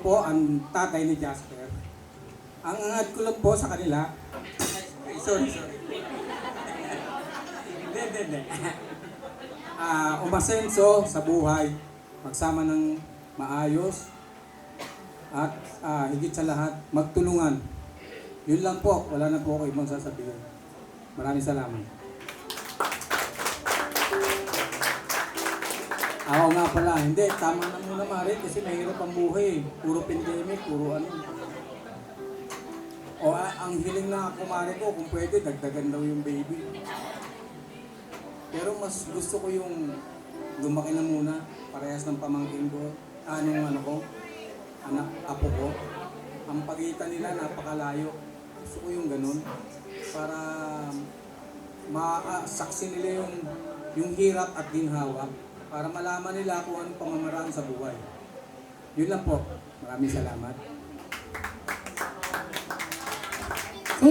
po ang tatay ni Jasper. Ang angad ko lang po sa kanila, ay, sorry. Hindi. Umasenso sa buhay, magsama ng maayos, at higit sa lahat, magtulungan. Yun lang po, wala na po ako ibang sasabihin. Maraming salamat. Ako nga pala, hindi, tama na muna Mari, kasi mahirap ang buhay. Puro pandemic, puro ano. O ang hiling na ako Mari ko, kung pwede, dagdagan daw yung baby. Pero mas gusto ko yung lumaki na muna, parehas ng pamangkin ko, anak, apo ko. Ang pagitan nila napakalayo. Gusto ko yung ganun, para masaksi nila yung hirap at ginhawa, para malaman nila kung anong pamamaraan sa buhay. Yun lang po. Maraming salamat.